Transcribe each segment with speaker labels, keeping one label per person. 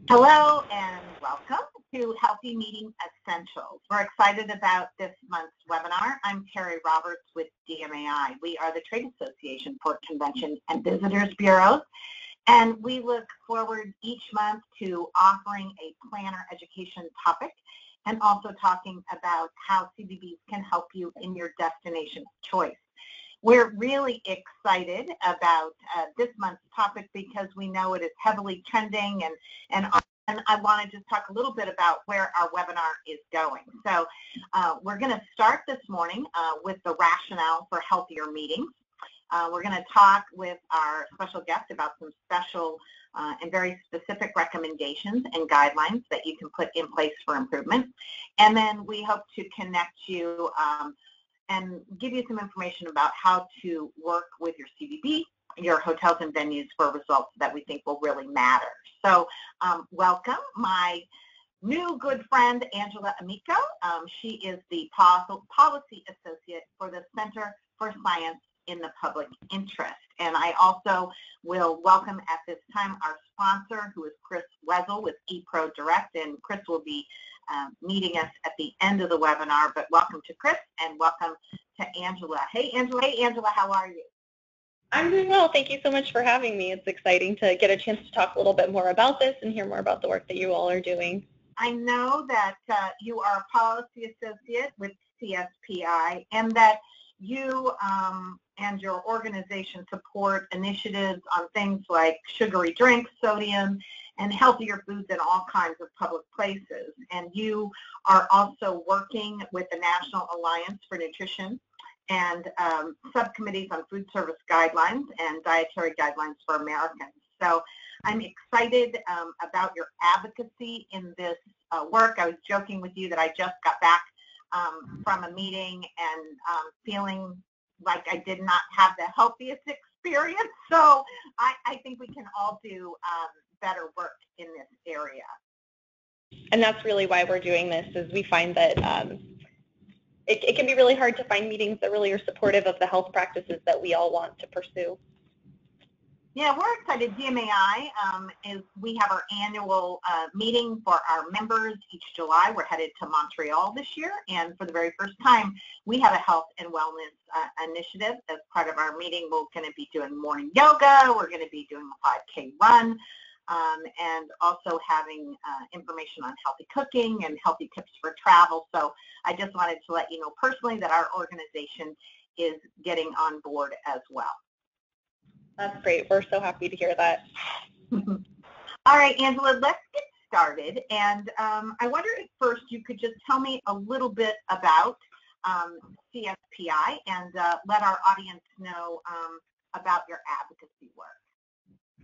Speaker 1: Hello and welcome to Healthy Meeting Essentials. We're excited about this month's webinar. I'm Terry Roberts with DMAI. We are the Trade Association for Convention and Visitors Bureaus, and we look forward each month to offering a planner education topic and also talking about how CVBs can help you in your destination of choice. We're really excited about this month's topic because we know it is heavily trending, and I want to just talk a little bit about where our webinar is going. So we're going to start this morning with the rationale for healthier meetings. We're going to talk with our special guest about some special and very specific recommendations and guidelines that you can put in place for improvement. And then we hope to connect you and give you some information about how to work with your CVB, your hotels and venues for results that we think will really matter. So welcome my new good friend, Angela Amico. She is the Policy Associate for the Center for Science in the Public Interest. And I also will welcome at this time our sponsor, who is Chris Wessel with ePro Direct, and Chris will be meeting us at the end of the webinar, but welcome to Chris and welcome to Angela. Hey Angela, how are you?
Speaker 2: I'm doing well. Thank you so much for having me. It's exciting to get a chance to talk a little bit more about this and hear more about the work that you all are doing.
Speaker 1: I know that you are a policy associate with CSPI and that you and your organization support initiatives on things like sugary drinks, sodium, and healthier foods in all kinds of public places. And you are also working with the National Alliance for Nutrition and subcommittees on food service guidelines and dietary guidelines for Americans. So I'm excited about your advocacy in this work. I was joking with you that I just got back from a meeting and feeling like I did not have the healthiest experience. So I think we can all do better work in this area.
Speaker 2: And that's really why we're doing this, is we find that it can be really hard to find meetings that really are supportive of the health practices that we all want to pursue.
Speaker 1: Yeah, we're excited. DMAI we have our annual meeting for our members each July. We're headed to Montreal this year, and for the very first time, we have a health and wellness initiative as part of our meeting. We're going to be doing morning yoga. We're going to be doing a 5K run, and also having information on healthy cooking and healthy tips for travel. So I just wanted to let you know personally that our organization is getting on board as well.
Speaker 2: That's great. We're so happy to hear that.
Speaker 1: All right, Angela, let's get started. And I wonder if first you could just tell me a little bit about CSPI and let our audience know about your advocacy work.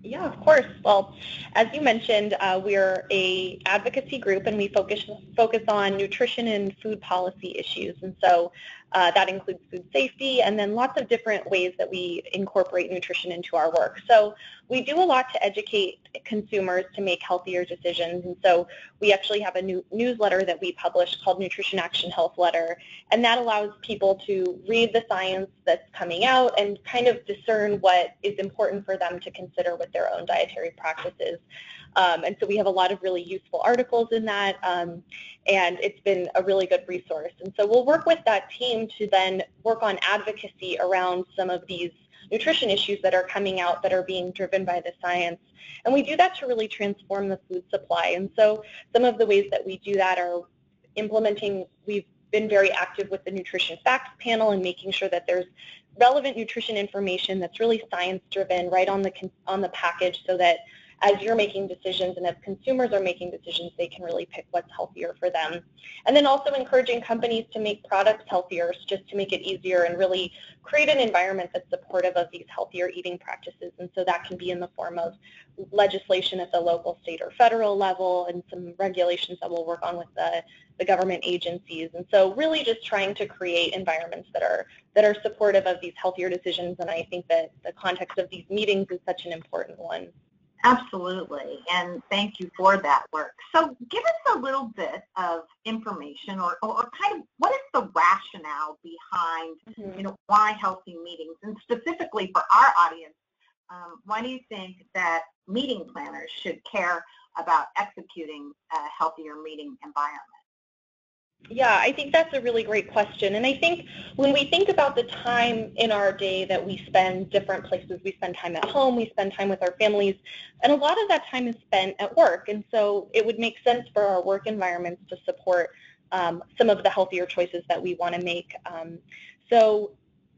Speaker 2: Yeah, of course. Well, as you mentioned, we're a advocacy group, and we focus on nutrition and food policy issues. And so that includes food safety and then lots of different ways that we incorporate nutrition into our work. So we do a lot to educate consumers to make healthier decisions. And so we actually have a new newsletter that we publish called Nutrition Action Health Letter, and that allows people to read the science that's coming out and kind of discern what is important for them to consider with their own dietary practices. And so we have a lot of really useful articles in that, and it's been a really good resource. And so we'll work with that team to then work on advocacy around some of these nutrition issues that are coming out that are being driven by the science. And we do that to really transform the food supply. And so some of the ways that we do that are implementing, we've been very active with the Nutrition Facts Panel and making sure that there's relevant nutrition information that's really science-driven right on the package, so that as you're making decisions and as consumers are making decisions, they can really pick what's healthier for them. And then also encouraging companies to make products healthier, just to make it easier and really create an environment that's supportive of these healthier eating practices. And so that can be in the form of legislation at the local, state, or federal level, and some regulations that we'll work on with the government agencies. And so really just trying to create environments that are supportive of these healthier decisions. And I think that the context of these meetings is such an important one.
Speaker 1: Absolutely, and thank you for that work. So give us a little bit of information or kind of what is the rationale behind, why healthy meetings? And specifically for our audience, why do you think that meeting planners should care about executing a healthier meeting environment?
Speaker 2: Yeah, I think that's a really great question. And I think when we think about the time in our day that we spend different places, we spend time at home, we spend time with our families, and a lot of that time is spent at work. And so it would make sense for our work environments to support some of the healthier choices that we want to make. So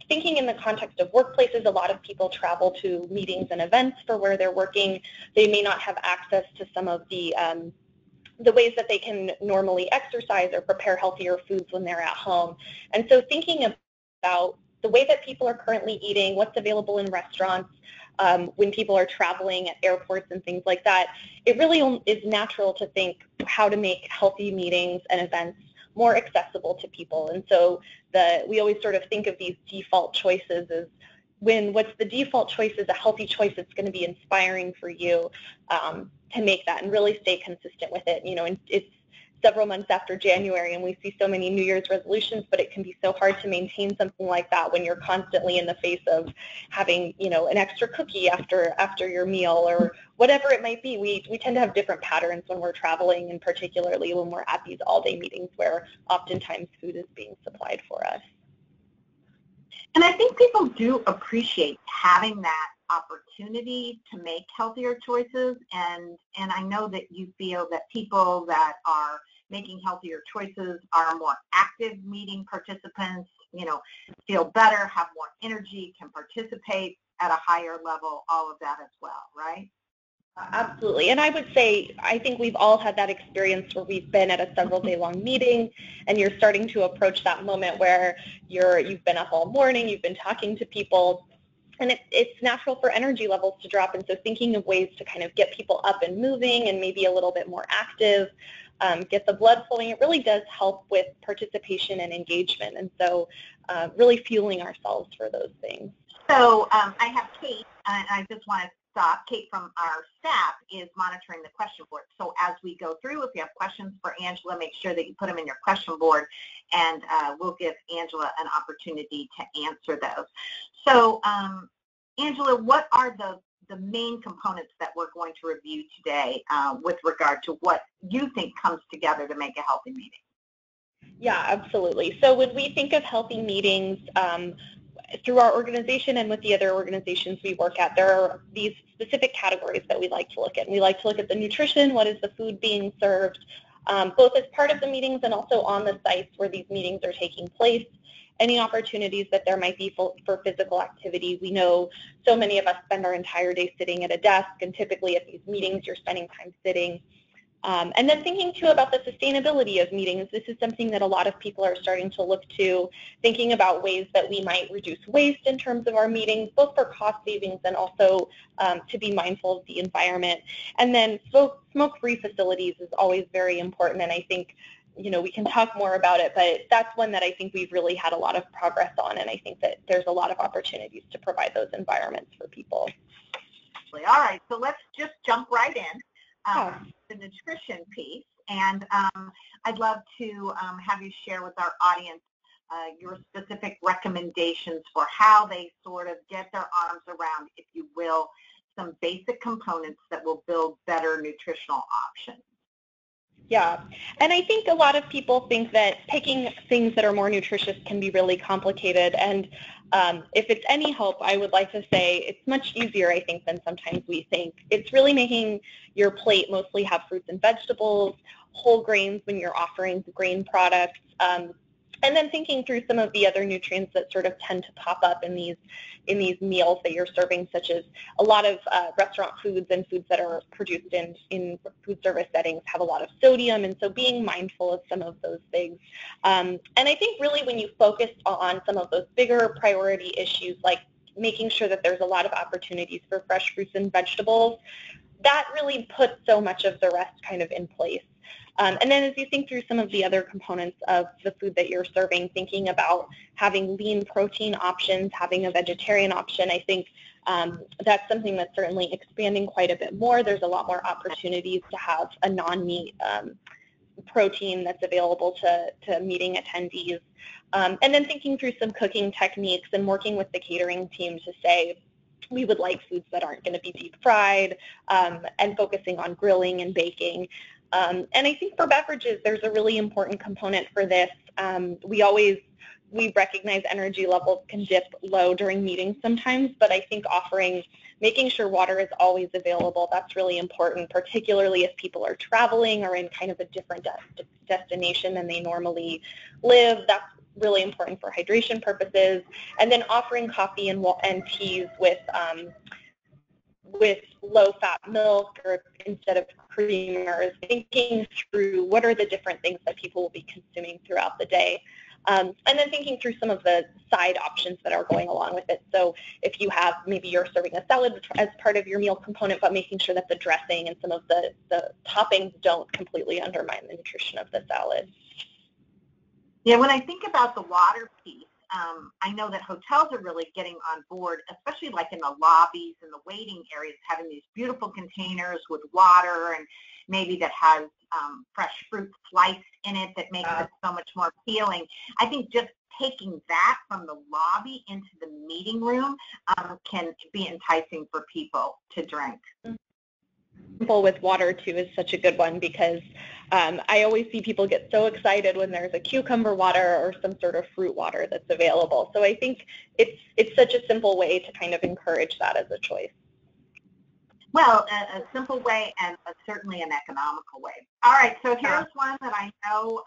Speaker 2: thinking in the context of workplaces, a lot of people travel to meetings and events for where they're working. They may not have access to some of the ways that they can normally exercise or prepare healthier foods when they're at home. And so thinking about the way that people are currently eating, what's available in restaurants, when people are traveling at airports and things like that, it really is natural to think how to make healthy meetings and events more accessible to people. And so we always sort of think of these default choices as what's the default choice is a healthy choice that's going to be inspiring for you to make that and really stay consistent with it. You know, and it's several months after January and we see so many New Year's resolutions, but it can be so hard to maintain something like that when you're constantly in the face of having, you know, an extra cookie after your meal or whatever it might be. We tend to have different patterns when we're traveling, and particularly when we're at these all-day meetings where oftentimes food is being supplied for us.
Speaker 1: And I think people do appreciate having that opportunity to make healthier choices, and I know that you feel that people that are making healthier choices are more active meeting participants, you know, feel better, have more energy, can participate at a higher level, all of that as well, right?
Speaker 2: Absolutely. And I would say, I think we've all had that experience where we've been at a several day long meeting and you're starting to approach that moment where you've been up all morning, you've been talking to people, and it's natural for energy levels to drop. And so thinking of ways to kind of get people up and moving and maybe a little bit more active, get the blood flowing, it really does help with participation and engagement. And so really fueling ourselves for those things.
Speaker 1: So I have Kate, and I just want to stop. Kate from our staff is monitoring the question board. So as we go through, if you have questions for Angela, make sure that you put them in your question board, and we'll give Angela an opportunity to answer those. So Angela, what are the main components that we're going to review today with regard to what you think comes together to make a healthy meeting?
Speaker 2: Yeah, absolutely. So when we think of healthy meetings, through our organization and with the other organizations we work at, there are these specific categories that we like to look at. We like to look at the nutrition, what is the food being served, both as part of the meetings and also on the sites where these meetings are taking place, any opportunities that there might be for physical activity. We know so many of us spend our entire day sitting at a desk, and typically at these meetings you're spending time sitting. And then thinking too about the sustainability of meetings. This is something that a lot of people are starting to look to, thinking about ways that we might reduce waste in terms of our meetings, both for cost savings and also to be mindful of the environment. And then smoke-free facilities is always very important, and I think, you know, we can talk more about it, but that's one that I think we've really had a lot of progress on, and I think that there's a lot of opportunities to provide those environments for people.
Speaker 1: All right, so let's just jump right in. The nutrition piece, and I'd love to have you share with our audience your specific recommendations for how they sort of get their arms around, if you will, some basic components that will build better nutritional options.
Speaker 2: Yeah, and I think a lot of people think that picking things that are more nutritious can be really complicated, and if it's any help, I would like to say it's much easier, I think, than sometimes we think. It's really making your plate mostly have fruits and vegetables, whole grains when you're offering grain products, and then thinking through some of the other nutrients that sort of tend to pop up in these meals that you're serving, such as a lot of restaurant foods and foods that are produced in food service settings have a lot of sodium, and so being mindful of some of those things. And I think really when you focus on some of those bigger priority issues, like making sure that there's a lot of opportunities for fresh fruits and vegetables, that really puts so much of the rest kind of in place. And then as you think through some of the other components of the food that you're serving, thinking about having lean protein options, having a vegetarian option, I think that's something that's certainly expanding quite a bit more. There's a lot more opportunities to have a non-meat protein that's available to meeting attendees. And then thinking through some cooking techniques and working with the catering team to say, we would like foods that aren't going to be deep fried, and focusing on grilling and baking. And I think for beverages, there's a really important component for this. We recognize energy levels can dip low during meetings sometimes, but I think making sure water is always available, that's really important, particularly if people are traveling or in kind of a different destination than they normally live. That's really important for hydration purposes. And then offering coffee and teas with low-fat milk or instead of creamers, thinking through what are the different things that people will be consuming throughout the day. And then thinking through some of the side options that are going along with it. So if you have, maybe you're serving a salad as part of your meal component, but making sure that the dressing and some of the toppings don't completely undermine the nutrition of the salad.
Speaker 1: Yeah, when I think about the water piece, I know that hotels are really getting on board, especially like in the lobbies and the waiting areas, having these beautiful containers with water and maybe that has fresh fruit sliced in it that makes it so much more appealing. I think just taking that from the lobby into the meeting room can be enticing for people to drink.
Speaker 2: With water too is such a good one, because I always see people get so excited when there's a cucumber water or some sort of fruit water that's available. So I think it's such a simple way to kind of encourage that as a choice.
Speaker 1: Well, a simple way and certainly an economical way. All right, so here's one that I know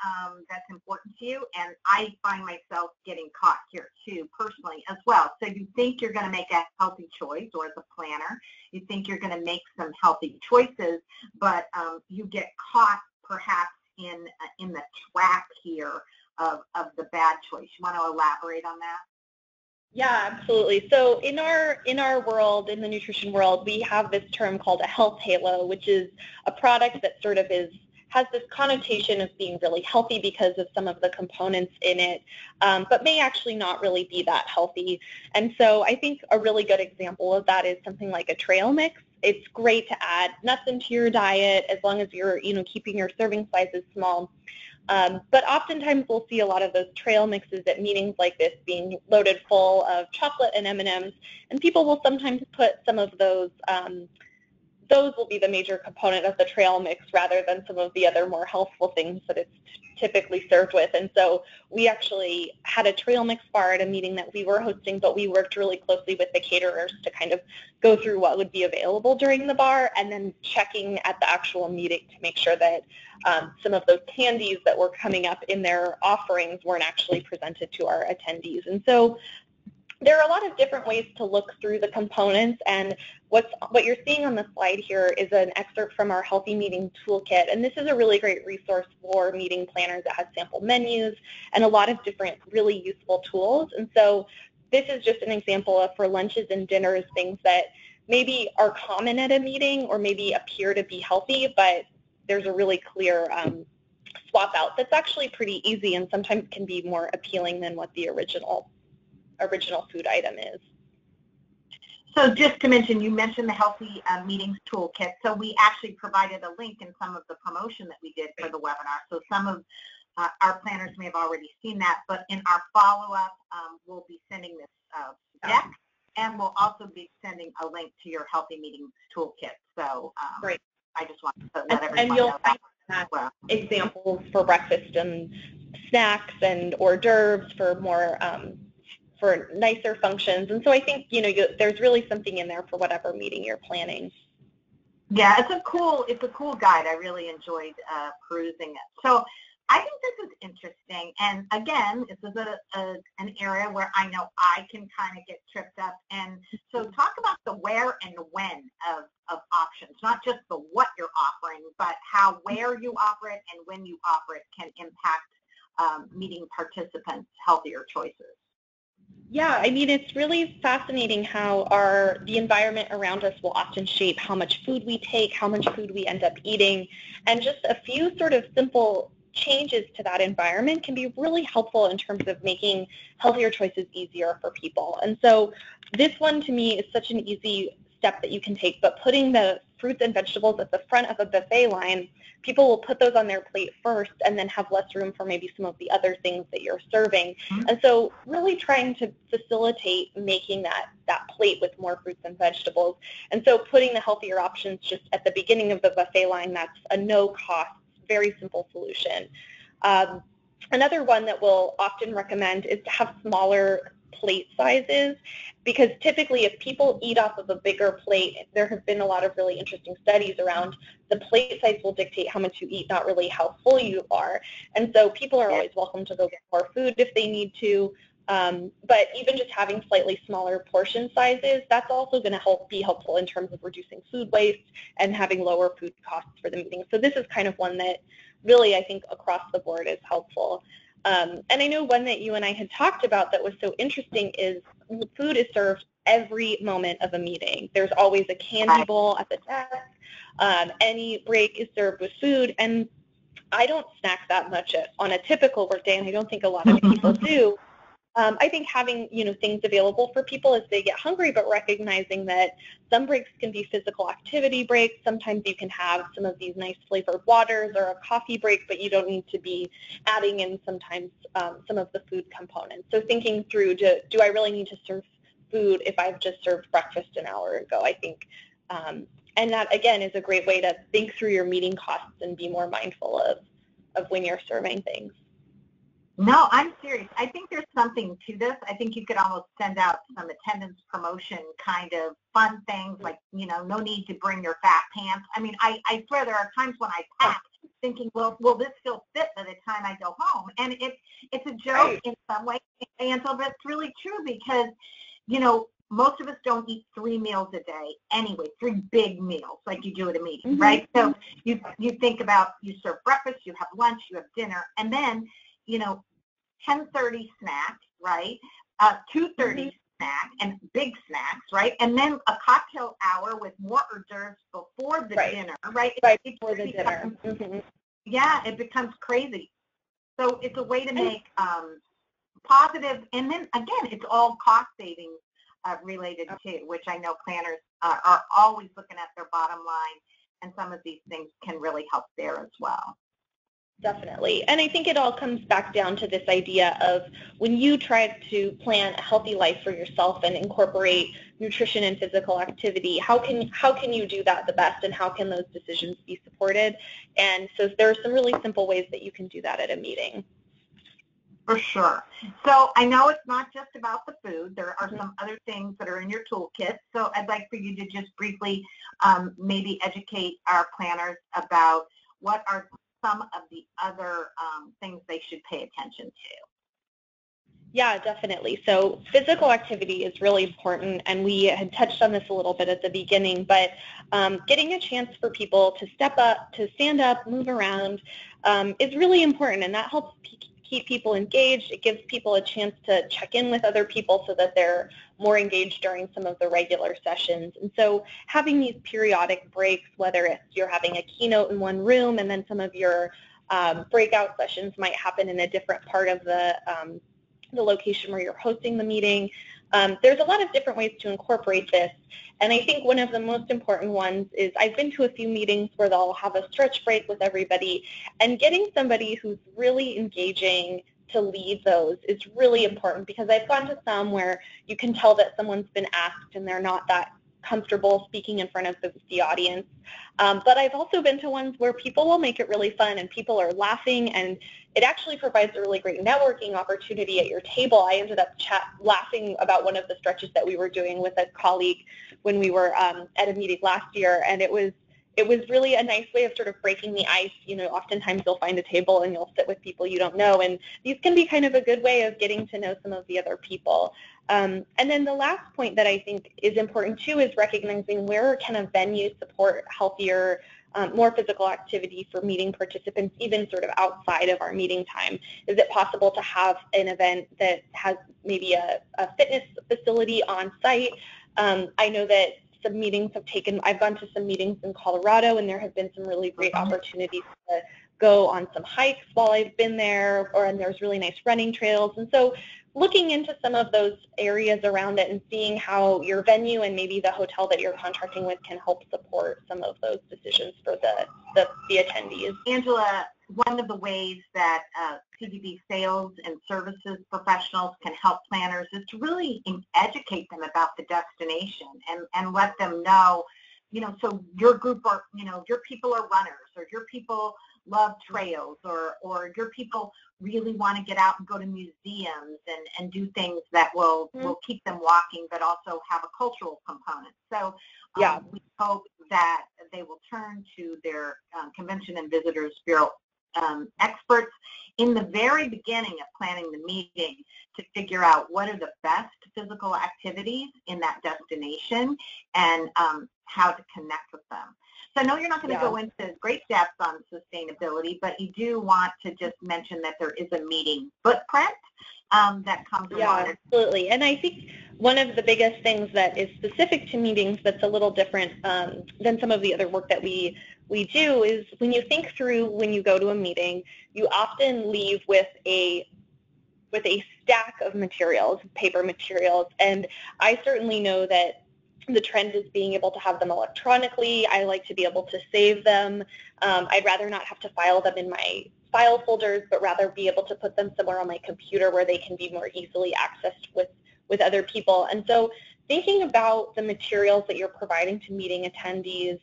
Speaker 1: that's important to you, and I find myself getting caught here too personally as well. So you think you're going to make a healthy choice, or as a planner, you think you're going to make some healthy choices, but you get caught perhaps in the trap here of the bad choice. You want to elaborate on that?
Speaker 2: Yeah, absolutely. So in our world, in the nutrition world, we have this term called a health halo, which is a product that sort of has this connotation of being really healthy because of some of the components in it, but may actually not really be that healthy. And so I think a really good example of that is something like a trail mix. It's great to add nuts into your diet as long as you're keeping your serving sizes small. But oftentimes we'll see a lot of those trail mixes at meetings like this being loaded full of chocolate and M&Ms, and people will sometimes put some of those will be the major component of the trail mix rather than some of the other more healthful things that it's typically served with. And so we actually had a trail mix bar at a meeting that we were hosting, but we worked really closely with the caterers to kind of go through what would be available during the bar, and then checking at the actual meeting to make sure that some of those candies that were coming up in their offerings weren't actually presented to our attendees. And so there are a lot of different ways to look through the components, and what you're seeing on the slide here is an excerpt from our Healthy Meeting Toolkit, and this is a really great resource for meeting planners that has sample menus and a lot of different really useful tools. And so this is just an example of, for lunches and dinners, things that maybe are common at a meeting or maybe appear to be healthy, but there's a really clear swap out that's actually pretty easy and sometimes can be more appealing than what the original food item is.
Speaker 1: So just to mention, you mentioned the Healthy Meetings Toolkit. So we actually provided a link in some of the promotion that we did for the webinar. So some of our planners may have already seen that, but in our follow-up, we'll be sending this deck, and we'll also be sending a link to your Healthy Meetings Toolkit. So
Speaker 2: great.
Speaker 1: I just want to let everyone
Speaker 2: and you'll
Speaker 1: know
Speaker 2: find
Speaker 1: that as well.
Speaker 2: Examples for breakfast and snacks and hors d'oeuvres for more for nicer functions. And so I think there's really something in there for whatever meeting you're planning.
Speaker 1: Yeah, it's a cool guide. I really enjoyed perusing it. So I think this is interesting. And again, this is an area where I know I can kind of get tripped up. And so talk about the where and when of options, not just the what you're offering, but where you offer it and when you offer it can impact meeting participants' healthier choices.
Speaker 2: Yeah, I mean, it's really fascinating how the environment around us will often shape how much food we take, how much food we end up eating, and just a few sort of simple changes to that environment can be really helpful in terms of making healthier choices easier for people. And so this one to me is such an easy step that you can take, but putting the fruits and vegetables at the front of a buffet line, people will put those on their plate first and then have less room for maybe some of the other things that you're serving. And so really trying to facilitate making that plate with more fruits and vegetables. And so putting the healthier options just at the beginning of the buffet line, that's a no-cost, very simple solution. Another one that we'll often recommend is to have smaller plate sizes, because typically if people eat off of a bigger plate, there have been a lot of really interesting studies around the plate size will dictate how much you eat, not really how full you are. And so people are always welcome to go get more food if they need to, but even just having slightly smaller portion sizes, that's also going to be helpful in terms of reducing food waste and having lower food costs for the meeting. So this is kind of one that really I think across the board is helpful. And I know one that you and I had talked about that was so interesting is food is served every moment of a meeting. There's always a candy bowl at the desk. Any break is served with food. And I don't snack that much on a typical workday, and I don't think a lot of people do. I think having things available for people as they get hungry, but recognizing that some breaks can be physical activity breaks. Sometimes you can have some of these nice flavored waters or a coffee break, but you don't need to be adding in sometimes some of the food components. So thinking through, do I really need to serve food if I've just served breakfast an hour ago? I think, and that again is a great way to think through your meeting costs and be more mindful of when you're serving things.
Speaker 1: No, I'm serious. I think there's something to this. I think you could almost send out some attendance promotion kind of fun things like, no need to bring your fat pants. I mean, I swear there are times when I pack thinking, well, will this still fit by the time I go home? And it's a joke in some way, Ansel, but it's really true because, most of us don't eat 3 meals a day anyway, 3 big meals like you do at a meeting, right? So you think about, you serve breakfast, you have lunch, you have dinner, and then, 10:30 snack, right? 2:30 snack and big snacks, right? And then a cocktail hour with more hors d'oeuvres before the dinner, right?
Speaker 2: Right before the dinner.
Speaker 1: Yeah, it becomes crazy. So it's a way to make positive, and then again, it's all cost savings related too, which I know planners are always looking at their bottom line, and some of these things can really help there as well.
Speaker 2: Definitely. And I think it all comes back down to this idea of when you try to plan a healthy life for yourself and incorporate nutrition and physical activity, how can you do that the best, and how can those decisions be supported? And so there are some really simple ways that you can do that at a meeting.
Speaker 1: For sure. So I know it's not just about the food. There are some other things that are in your toolkit. So I'd like for you to just briefly maybe educate our planners about what are some of the other things they should pay attention to.
Speaker 2: Yeah, definitely. So physical activity is really important, and we had touched on this a little bit at the beginning, but getting a chance for people to step up, to stand up, move around is really important, and that helps keep people engaged. It gives people a chance to check in with other people so that they're more engaged during some of the regular sessions. And so having these periodic breaks, whether it's you're having a keynote in one room and then some of your breakout sessions might happen in a different part of the location where you're hosting the meeting. There's a lot of different ways to incorporate this. And I think one of the most important ones is I've been to a few meetings where they'll have a stretch break with everybody, and getting somebody who's really engaging to lead those is really important, because I've gone to some where you can tell that someone's been asked and they're not that comfortable speaking in front of the audience. But I've also been to ones where people will make it really fun and people are laughing, and it actually provides a really great networking opportunity at your table. I ended up laughing about one of the stretches that we were doing with a colleague when we were at a meeting last year, and it was really a nice way of sort of breaking the ice. Oftentimes you'll find a table and you'll sit with people you don't know, and these can be kind of a good way of getting to know some of the other people. And then the last point that I think is important too is recognizing where can a venue support healthier, more physical activity for meeting participants, even sort of outside of our meeting time. Is it possible to have an event that has maybe a fitness facility on site? I know that some meetings I've gone to some meetings in Colorado, and there have been some really great opportunities to go on some hikes while I've been there, and there's really nice running trails. And so looking into some of those areas around it and seeing how your venue and maybe the hotel that you're contracting with can help support some of those decisions for the attendees.
Speaker 1: Angela, one of the ways that CVB sales and services professionals can help planners is to really educate them about the destination and let them know, so your group are, your people are runners, or your people love trails, or your people really want to get out and go to museums and do things that will keep them walking, but also have a cultural component. So we hope that they will turn to their Convention and Visitors Bureau experts in the very beginning of planning the meeting to figure out what are the best physical activities in that destination and how to connect with them. So I know you're not going to go into great depth on sustainability, but you do want to just mention that there is a meeting footprint that comes along.
Speaker 2: Yeah, absolutely. And I think one of the biggest things that is specific to meetings that's a little different than some of the other work that we do is when you think through when you go to a meeting, you often leave with a stack of materials, paper materials, and I certainly know that the trend is being able to have them electronically. I like to be able to save them. I'd rather not have to file them in my file folders, but rather be able to put them somewhere on my computer where they can be more easily accessed with other people. And so thinking about the materials that you're providing to meeting attendees,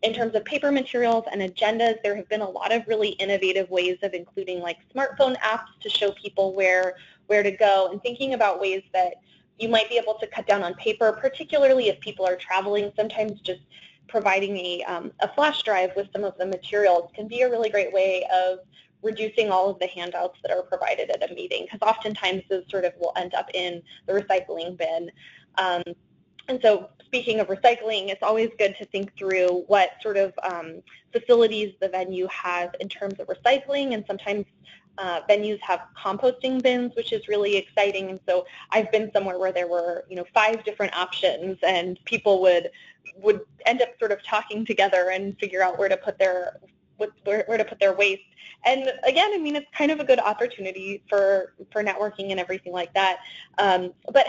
Speaker 2: in terms of paper materials and agendas, there have been a lot of really innovative ways of including like smartphone apps to show people where to go, and thinking about ways that you might be able to cut down on paper, particularly if people are traveling. Sometimes just providing a flash drive with some of the materials can be a really great way of reducing all of the handouts that are provided at a meeting, because oftentimes those sort of will end up in the recycling bin. And so speaking of recycling, it's always good to think through what sort of facilities the venue has in terms of recycling, and sometimes venues have composting bins, which is really exciting. And so I've been somewhere where there were 5 different options, and people would end up sort of talking together and figure out where to put their waste. And again, I mean, it's kind of a good opportunity for networking and everything like that. But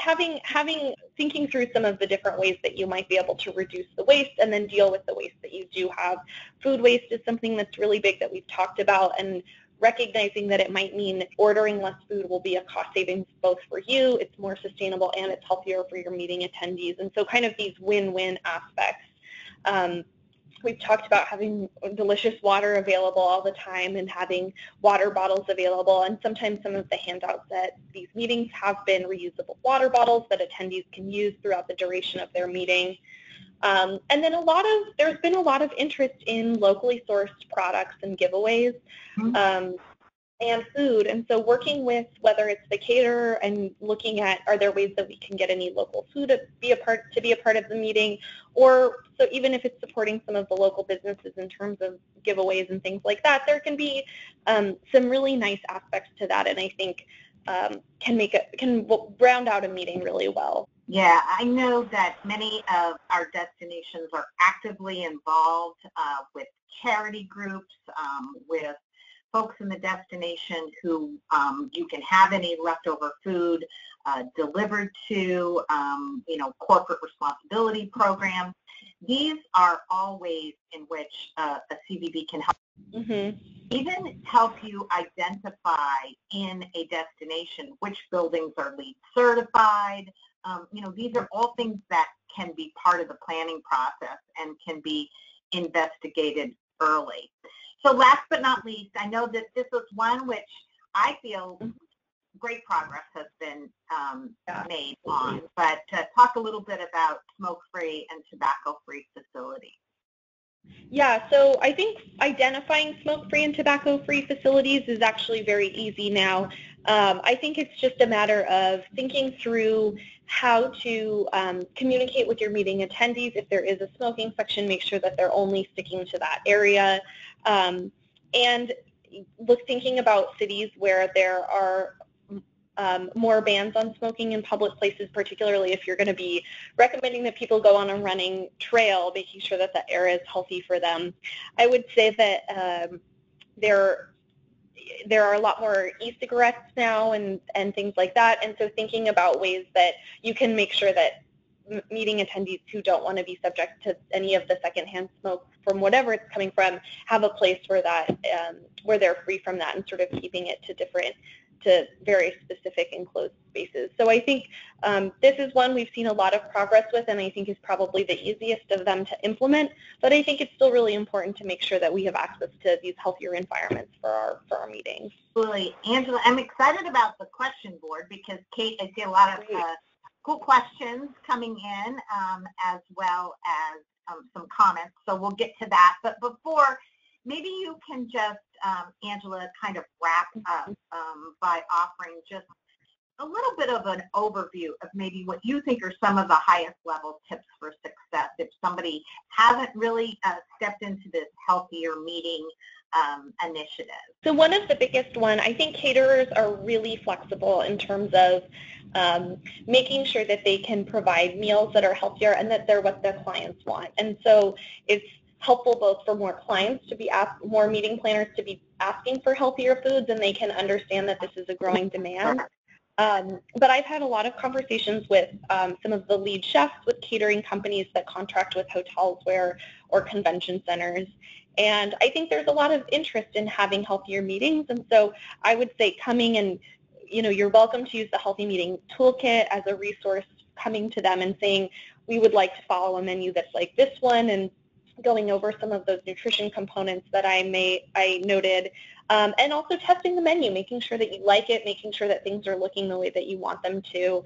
Speaker 2: thinking through some of the different ways that you might be able to reduce the waste and then deal with the waste that you do have. Food waste is something that's really big that we've talked about, and recognizing that it might mean ordering less food will be a cost savings both for you, it's more sustainable, and it's healthier for your meeting attendees. And so kind of these win-win aspects. We've talked about having delicious water available all the time and having water bottles available, and sometimes some of the handouts at these meetings have been reusable water bottles that attendees can use throughout the duration of their meeting. And then there's been a lot of interest in locally sourced products and giveaways and food. And so working with whether it's the caterer and looking at, are there ways that we can get any local food to be a part of the meeting, or so even if it's supporting some of the local businesses in terms of giveaways and things like that, there can be some really nice aspects to that, and I think can round out a meeting really well.
Speaker 1: Yeah, I know that many of our destinations are actively involved with charity groups, with folks in the destination who you can have any leftover food delivered to, corporate responsibility programs. These are all ways in which a CVB can help. Even help you identify in a destination which buildings are LEED certified. These are all things that can be part of the planning process and can be investigated early. So last but not least, I know that this is one which I feel great progress has been made on, but talk a little bit about smoke-free and tobacco-free facilities.
Speaker 2: Yeah, so I think identifying smoke-free and tobacco-free facilities is actually very easy now. I think it's just a matter of thinking through how to communicate with your meeting attendees. If there is a smoking section, make sure that they're only sticking to that area. And thinking about cities where there are more bans on smoking in public places, particularly if you're going to be recommending that people go on a running trail, making sure that the air is healthy for them. I would say that there are a lot more e-cigarettes now and things like that, and so thinking about ways that you can make sure that meeting attendees who don't want to be subject to any of the secondhand smoke from whatever it's coming from have a place where where they're free from that, and sort of keeping it to very specific enclosed spaces. So I think this is one we've seen a lot of progress with, and I think is probably the easiest of them to implement, but I think it's still really important to make sure that we have access to these healthier environments for our meetings.
Speaker 1: Absolutely. Angela, I'm excited about the question board because, Kate, I see a lot of cool questions coming in, as well as some comments, so we'll get to that. But before, maybe you can just, Angela, kind of wrap up by offering just a little bit of an overview of maybe what you think are some of the highest level tips for success if somebody hasn't really stepped into this healthier meeting initiative.
Speaker 2: So one of the biggest one, I think caterers are really flexible in terms of making sure that they can provide meals that are healthier and that they're what their clients want. And so it's helpful both for more clients to be more meeting planners to be asking for healthier foods, and they can understand that this is a growing demand. But I've had a lot of conversations with some of the lead chefs with catering companies that contract with hotels or convention centers. And I think there's a lot of interest in having healthier meetings. And so I would say coming and, you're welcome to use the Healthy Meeting Toolkit as a resource, coming to them and saying, we would like to follow a menu that's like this one, and going over some of those nutrition components that I noted, and also testing the menu, making sure that you like it, making sure that things are looking the way that you want them to.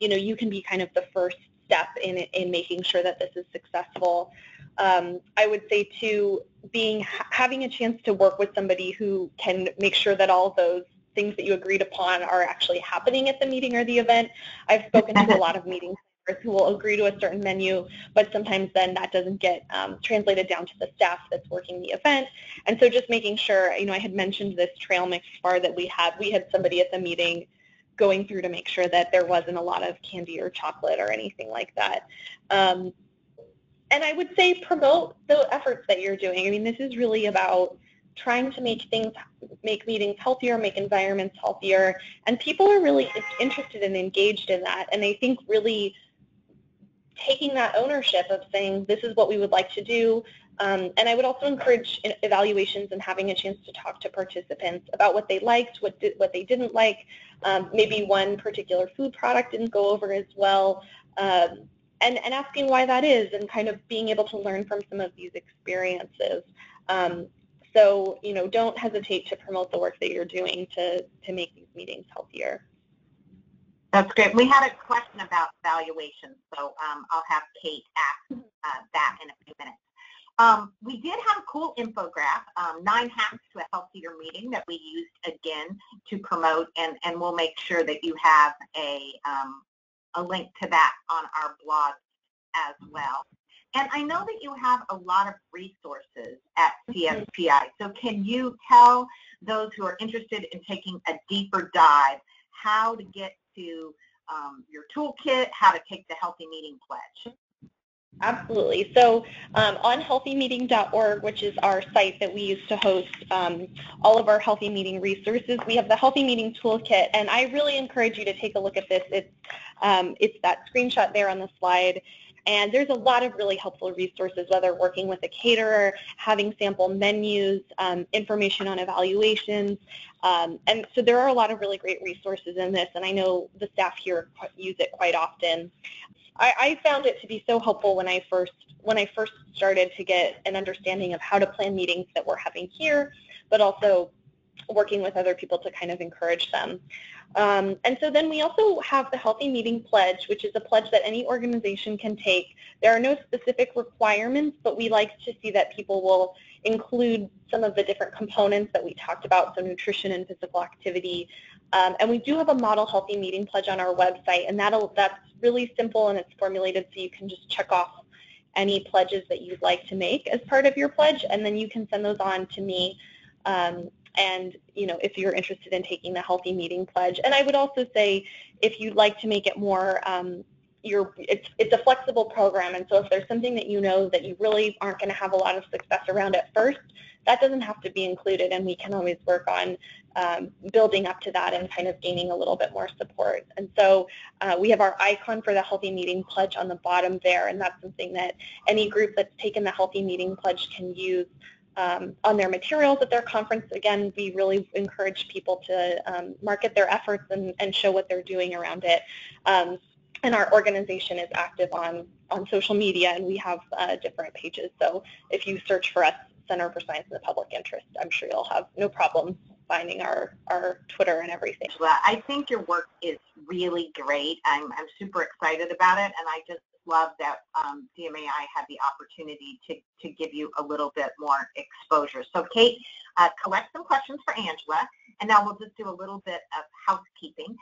Speaker 2: You can be kind of the first step in making sure that this is successful. I would say too, having a chance to work with somebody who can make sure that all those things that you agreed upon are actually happening at the meeting or the event. I've spoken to a lot of meeting planners who will agree to a certain menu, but sometimes then that doesn't get translated down to the staff that's working the event. And so just making sure, I had mentioned this trail mix bar that we had somebody at the meeting going through to make sure that there wasn't a lot of candy or chocolate or anything like that. And I would say promote the efforts that you're doing. This is really about trying to make meetings healthier, make environments healthier, and people are really interested and engaged in that. And I think really taking that ownership of saying, this is what we would like to do. And I would also encourage evaluations and having a chance to talk to participants about what they liked, what they didn't like, maybe one particular food product didn't go over as well, and asking why that is, and kind of being able to learn from some of these experiences. So, don't hesitate to promote the work that you're doing to make these meetings healthier.
Speaker 1: That's great. We had a question about valuations, so I'll have Kate ask that in a few minutes. We did have a cool infographic, 9 hacks to a healthier meeting, that we used again to promote, and we'll make sure that you have a link to that on our blog as well. And I know that you have a lot of resources at CSPI, so can you tell those who are interested in taking a deeper dive how to get to your toolkit, how to take the Healthy Meeting Pledge?
Speaker 2: Absolutely. So on healthymeeting.org, which is our site that we use to host all of our Healthy Meeting resources, we have the Healthy Meeting Toolkit, and I really encourage you to take a look at this. It's that screenshot there on the slide. And there's a lot of really helpful resources, whether working with a caterer, having sample menus, information on evaluations. And so there are a lot of really great resources in this, and I know the staff here use it quite often. I found it to be so helpful when I first started to get an understanding of how to plan meetings that we're having here, but also working with other people to kind of encourage them. And so then we also have the Healthy Meeting Pledge, which is a pledge that any organization can take. There are no specific requirements, but we like to see that people will include some of the different components that we talked about, so nutrition and physical activity. And we do have a model Healthy Meeting Pledge on our website, and that's really simple, and it's formulated so you can just check off any pledges that you'd like to make as part of your pledge, and then you can send those on to me. and if you're interested in taking the Healthy Meeting Pledge. And I would also say, if you'd like to make it more, it's a flexible program, and so if there's something that that you really aren't going to have a lot of success around at first, that doesn't have to be included, and we can always work on building up to that and kind of gaining a little bit more support. And so we have our icon for the Healthy Meeting Pledge on the bottom there, and that's something that any group that's taken the Healthy Meeting Pledge can use on their materials at their conference. Again, we really encourage people to market their efforts and show what they're doing around it. And our organization is active on social media, and we have different pages. So if you search for us, Center for Science in the Public Interest, I'm sure you'll have no problem finding our Twitter and everything.
Speaker 1: Well, I think your work is really great. I'm super excited about it, and I just love that CMAI had the opportunity to give you a little bit more exposure. So Kate, collect some questions for Angela, and now we'll just do a little bit of housekeeping.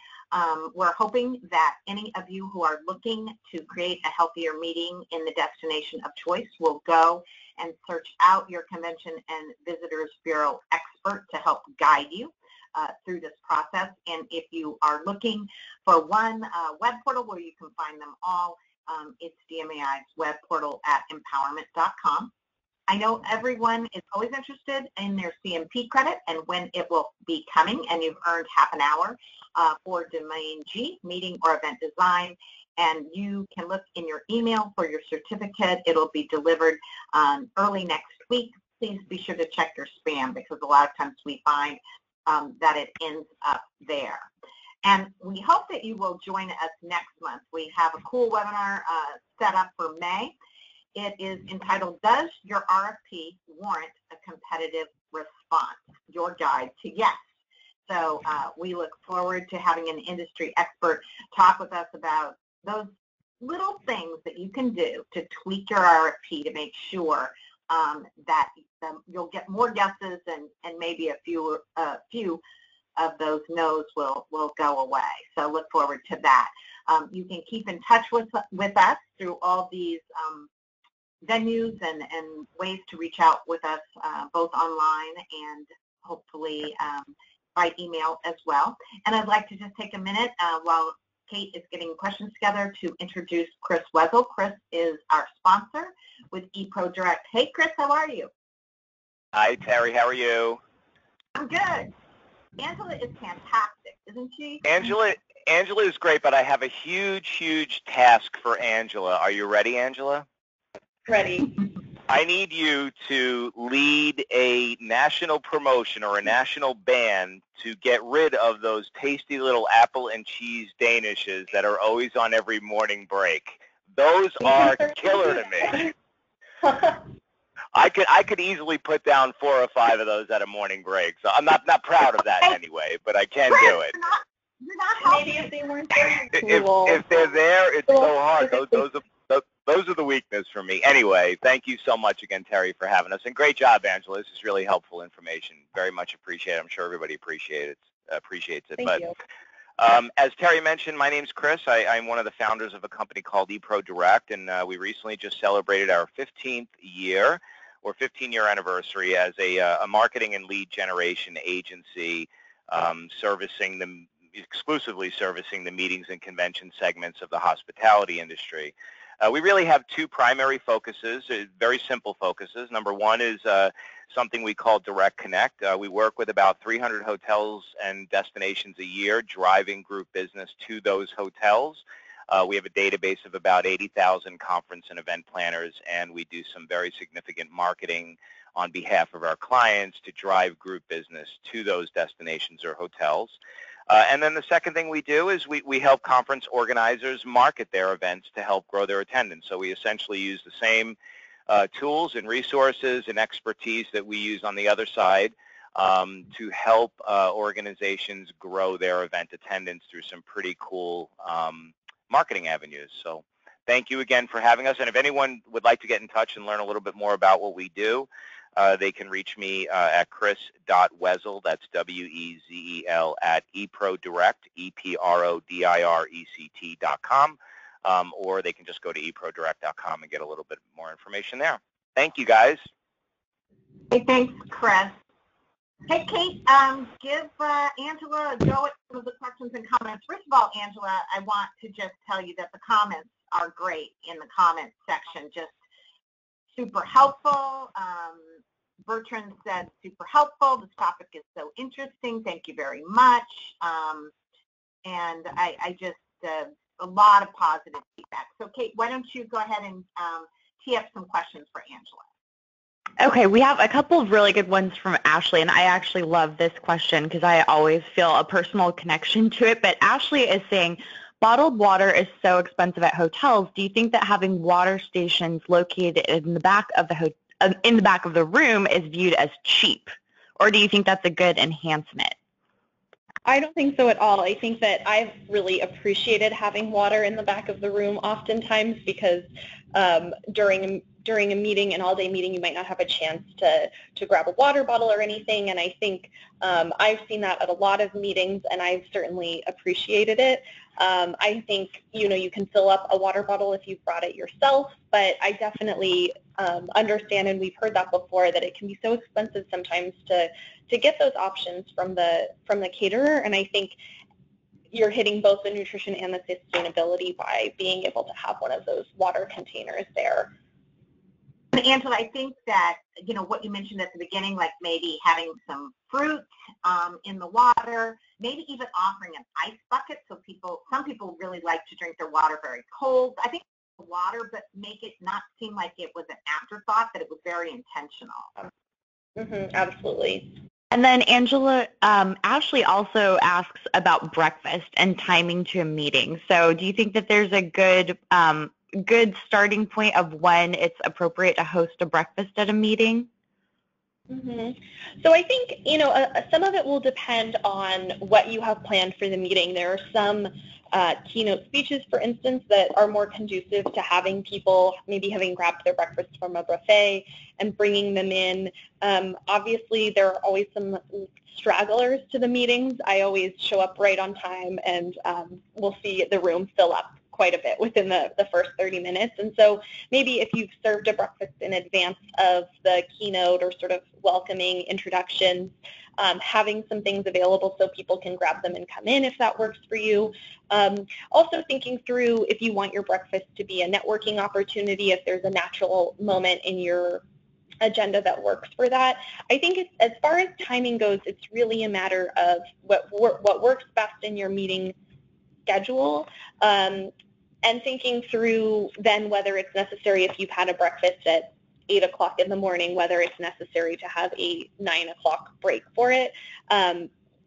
Speaker 1: We're hoping that any of you who are looking to create a healthier meeting in the destination of choice will go and search out your Convention and Visitors Bureau expert to help guide you through this process. And if you are looking for one web portal where you can find them all, it's DMAI's web portal at empowerMINT.com. I know everyone is always interested in their CMP credit and when it will be coming, and you've earned half an hour for Domain G, Meeting or Event Design, and you can look in your email for your certificate. It'll be delivered early next week. Please be sure to check your spam, because a lot of times we find that it ends up there. And we hope that you will join us next month. We have a cool webinar set up for May. It is entitled, Does Your RFP Warrant a Competitive Response? Your Guide to Yes. So we look forward to having an industry expert talk with us about those little things that you can do to tweak your RFP to make sure that you'll get more yeses and maybe a few of those no's will go away. So look forward to that. You can keep in touch with us through all these venues and ways to reach out with us both online and hopefully by email as well. And I'd like to just take a minute while Kate is getting questions together to introduce Chris Wessel. Chris is our sponsor with ePro Direct. Hey Chris, how are you?
Speaker 3: Hi Terry, how are you?
Speaker 1: I'm good. Angela is fantastic, isn't she?
Speaker 3: Angela is great, but I have a huge task for Angela. Are you ready, Angela?
Speaker 2: Ready.
Speaker 3: I need you to lead a national promotion or a national ban to get rid of those tasty little apple and cheese Danishes that are always on every morning break. Those are killer to me. I could easily put down 4 or 5 of those at a morning break. So I'm not proud of that anyway, but I can do it.
Speaker 1: You're not helping.
Speaker 2: Maybe if they weren't
Speaker 3: if they're there, it's so hard. Those are the weakness for me. Anyway, thank you so much again, Terry, for having us. And great job, Angela. This is really helpful information. Very much appreciate it. I'm sure everybody appreciates it.
Speaker 2: Thank you.
Speaker 3: As Terry mentioned, my name's Chris. I'm one of the founders of a company called ePro Direct, and we recently just celebrated our 15th year or 15-year anniversary as a marketing and lead generation agency exclusively servicing the meetings and convention segments of the hospitality industry. We really have 2 primary focuses, very simple focuses. Number 1 is something we call Direct Connect. We work with about 300 hotels and destinations a year, driving group business to those hotels. We have a database of about 80,000 conference and event planners, and we do some very significant marketing on behalf of our clients to drive group business to those destinations or hotels. And then the second thing we do is we help conference organizers market their events to help grow their attendance. So we essentially use the same tools and resources and expertise that we use on the other side to help organizations grow their event attendance through some pretty cool marketing avenues. So thank you again for having us. And if anyone would like to get in touch and learn a little bit more about what we do, they can reach me at chris.wessel, that's W-E-Z-E-L, at eProDirect, EPRODIRECT.com, or they can just go to eProDirect.com and get a little bit more information there. Thank you, guys.
Speaker 1: Hey, thanks, Chris. Hey, Kate, give Angela a go at some of the questions and comments. First of all, Angela, I want to just tell you that the comments are great in the comments section, just super helpful. Bertrand said super helpful. This topic is so interesting. Thank you very much. And I just, a lot of positive feedback. So Kate, why don't you go ahead and tee up some questions for Angela.
Speaker 4: Okay, we have a couple of really good ones from Ashley, and I actually love this question because I always feel a personal connection to it. But Ashley is saying, bottled water is so expensive at hotels. Do you think that having water stations located in the back of the room is viewed as cheap, or do you think that's a good enhancement?
Speaker 2: I don't think so at all. I think that I've really appreciated having water in the back of the room oftentimes because during a meeting, an all-day meeting, you might not have a chance to grab a water bottle or anything, and I think I've seen that at a lot of meetings, and I've certainly appreciated it. I think, you can fill up a water bottle if you've brought it yourself, but I definitely understand, and we've heard that before, that it can be so expensive sometimes to get those options from the caterer, and I think you're hitting both the nutrition and the sustainability by being able to have one of those water containers there.
Speaker 1: Angela, I think that, what you mentioned at the beginning, like maybe having some fruit in the water, maybe even offering an ice bucket so some people really like to drink their water very cold. I think water, but make it not seem like it was an afterthought, that it was very intentional.
Speaker 2: Absolutely.
Speaker 4: And then Angela, Ashley also asks about breakfast and timing to a meeting. So do you think that there's a good starting point of when it's appropriate to host a breakfast at a meeting?
Speaker 2: So I think, some of it will depend on what you have planned for the meeting. There are some keynote speeches, for instance, that are more conducive to having people maybe having grabbed their breakfast from a buffet and bringing them in. Obviously, there are always some stragglers to the meetings. I always show up right on time, and we'll see the room fill up quite a bit within the first 30 minutes. And so maybe if you've served a breakfast in advance of the keynote or sort of welcoming introductions, having some things available so people can grab them and come in if that works for you. Also thinking through if you want your breakfast to be a networking opportunity, if there's a natural moment in your agenda that works for that. I think as far as timing goes, it's really a matter of what works best in your meeting schedule, and thinking through then whether it's necessary, if you've had a breakfast at 8 o'clock in the morning, whether it's necessary to have a 9 o'clock break for it.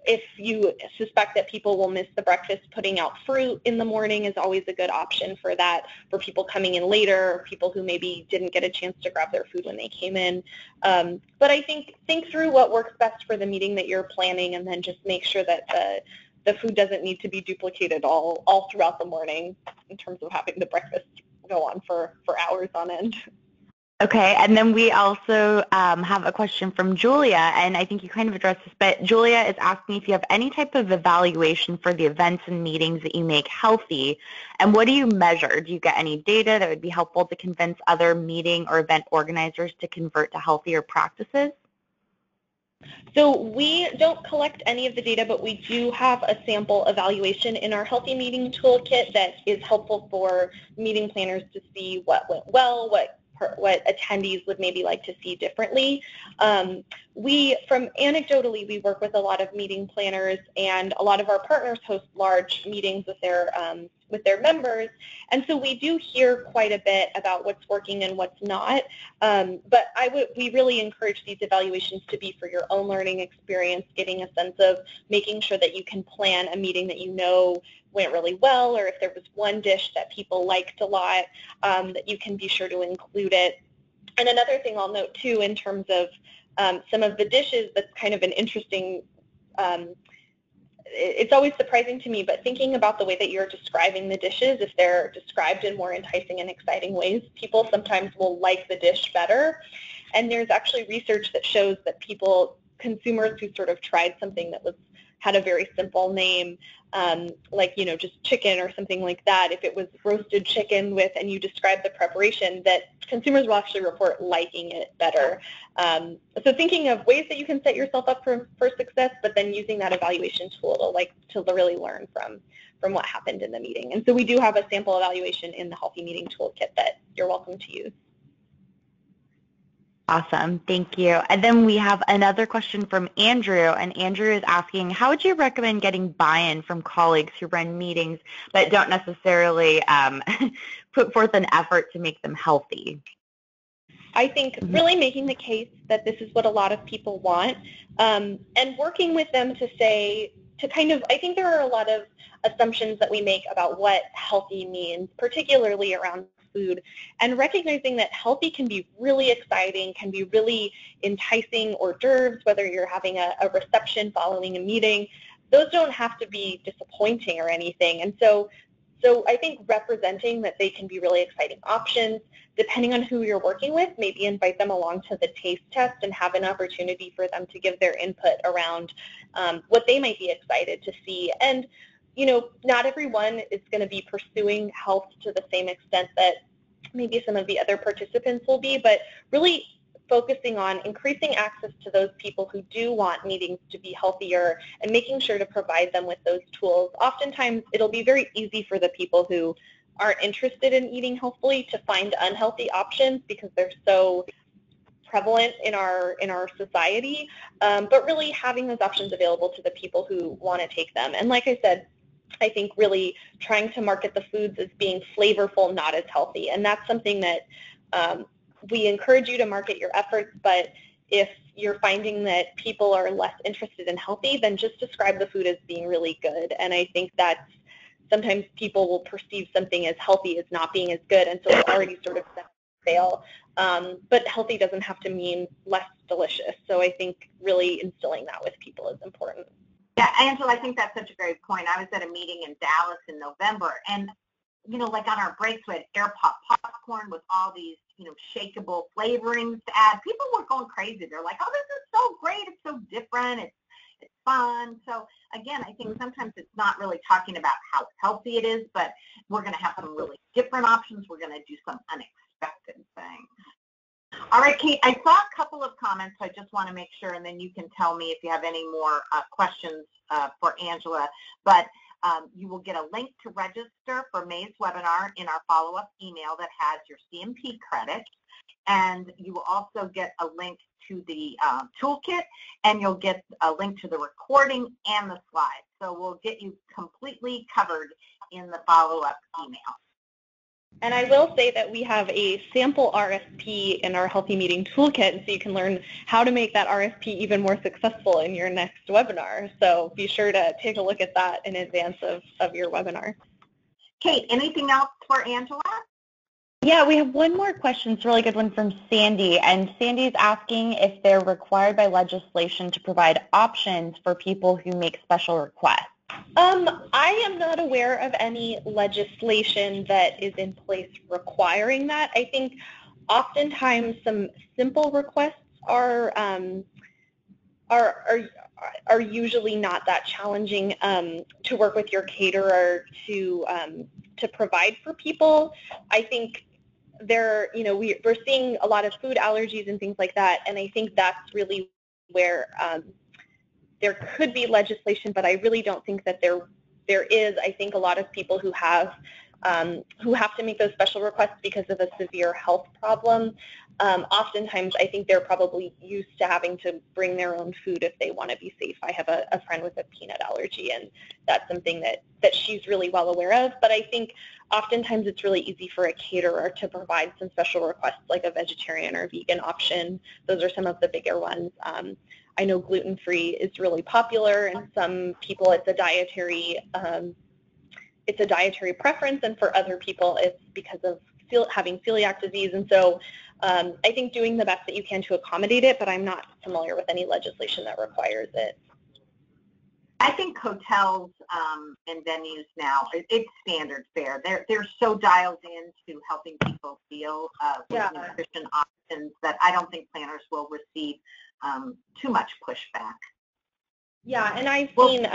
Speaker 2: If you suspect that people will miss the breakfast, putting out fruit in the morning is always a good option for that, for people coming in later, or people who maybe didn't get a chance to grab their food when they came in. But I think through what works best for the meeting that you're planning, and then just make sure that the food doesn't need to be duplicated all throughout the morning in terms of having the breakfast go on for hours on end.
Speaker 4: Okay, and then we also have a question from Julia, and I think you kind of addressed this, but Julia is asking if you have any type of evaluation for the events and meetings that you make healthy, and what do you measure? Do you get any data that would be helpful to convince other meeting or event organizers to convert to healthier practices?
Speaker 2: So we don't collect any of the data, but we do have a sample evaluation in our Healthy Meeting Toolkit that is helpful for meeting planners to see what went well, what attendees would maybe like to see differently. Anecdotally, we work with a lot of meeting planners, and a lot of our partners host large meetings with their members, and so we do hear quite a bit about what's working and what's not. But we really encourage these evaluations to be for your own learning experience, getting a sense of making sure that you can plan a meeting that you know went really well, or if there was one dish that people liked a lot, that you can be sure to include it. And another thing I'll note too, in terms of some of the dishes, that's kind of an interesting, it's always surprising to me, but thinking about the way that you're describing the dishes, if they're described in more enticing and exciting ways, people sometimes will like the dish better. And there's actually research that shows that consumers who sort of tried something that had a very simple name, like, just chicken or something like that, if it was roasted chicken with, and you describe the preparation, that consumers will actually report liking it better. So thinking of ways that you can set yourself up for success, but then using that evaluation tool to really learn from what happened in the meeting. And so we do have a sample evaluation in the Healthy Meeting Toolkit that you're welcome to use.
Speaker 4: Awesome, thank you. And then we have another question from Andrew, and Andrew is asking, how would you recommend getting buy-in from colleagues who run meetings but don't necessarily put forth an effort to make them healthy?
Speaker 2: I think really making the case that this is what a lot of people want, and working with them to I think there are a lot of assumptions that we make about what healthy means, particularly around food, and recognizing that healthy can be really exciting, can be really enticing hors d'oeuvres, whether you're having a reception following a meeting. Those don't have to be disappointing or anything. And so I think representing that they can be really exciting options, depending on who you're working with, maybe invite them along to the taste test and have an opportunity for them to give their input around what they might be excited to see. And not everyone is going to be pursuing health to the same extent that maybe some of the other participants will be, but really focusing on increasing access to those people who do want meetings to be healthier and making sure to provide them with those tools. Oftentimes, it'll be very easy for the people who aren't interested in eating healthfully to find unhealthy options because they're so prevalent in our society, but really having those options available to the people who want to take them. And like I said, I think really trying to market the foods as being flavorful, not as healthy. And that's something that we encourage you to market your efforts, but if you're finding that people are less interested in healthy, then just describe the food as being really good. And I think that's sometimes people will perceive something as healthy as not being as good, and so it's already sort of fail. But healthy doesn't have to mean less delicious. So I think really instilling that with people is important.
Speaker 1: Yeah, Angela, I think that's such a great point. I was at a meeting in Dallas in November, and, like on our breaks, we had air pop popcorn with all these, shakeable flavorings to add. People were going crazy. They're like, oh, this is so great. It's so different. It's fun. So, again, I think sometimes it's not really talking about how healthy it is, but we're going to have some really different options. We're going to do some unexpected things. All right, Kate, I saw a couple of comments, so I just want to make sure, and then you can tell me if you have any more questions for Angela. But you will get a link to register for May's webinar in our follow-up email that has your CMP credit, and you will also get a link to the toolkit, and you'll get a link to the recording and the slides. So we'll get you completely covered in the follow-up email.
Speaker 2: And I will say that we have a sample RFP in our Healthy Meeting Toolkit, so you can learn how to make that RFP even more successful in your next webinar. So be sure to take a look at that in advance of your webinar.
Speaker 1: Kate, anything else for Angela?
Speaker 4: Yeah, we have one more question. It's a really good one from Sandy. And Sandy's asking if they're required by legislation to provide options for people who make special requests.
Speaker 2: I am not aware of any legislation that is in place requiring that. I think oftentimes some simple requests are usually not that challenging to work with your caterer to provide for people. I think we're seeing a lot of food allergies and things like that, and I think that's really where there could be legislation, but I really don't think that there is. I think a lot of people who have to make those special requests because of a severe health problem, oftentimes I think they're probably used to having to bring their own food if they want to be safe. I have a friend with a peanut allergy, and that's something that she's really well aware of. But I think oftentimes it's really easy for a caterer to provide some special requests like a vegetarian or vegan option. Those are some of the bigger ones. I know gluten-free is really popular, and some people it's a dietary preference, and for other people it's because of having celiac disease. And so I think doing the best that you can to accommodate it, but I'm not familiar with any legislation that requires it.
Speaker 1: I think hotels and venues now, it's standard fare. They're so dialed into helping people feel with nutrition options that I don't think planners will receive too much pushback.
Speaker 2: Yeah, and I've seen,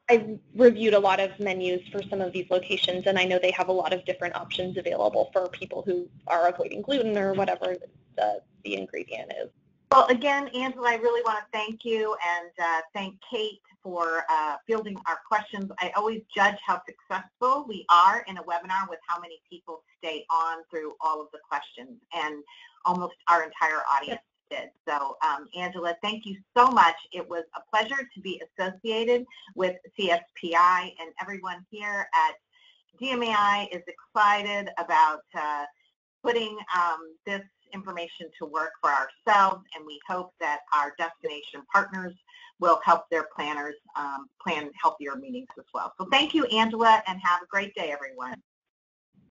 Speaker 2: I've reviewed a lot of menus for some of these locations, and I know they have a lot of different options available for people who are avoiding gluten or whatever the ingredient is.
Speaker 1: Well, again, Angela, I really want to thank you and thank Kate for fielding our questions. I always judge how successful we are in a webinar with how many people stay on through all of the questions, and almost our entire audience did. So, Angela, thank you so much. It was a pleasure to be associated with CSPI, and everyone here at DMAI is excited about putting this information to work for ourselves, and we hope that our destination partners will help their planners plan healthier meetings as well. So thank you, Angela, and have a great day, everyone.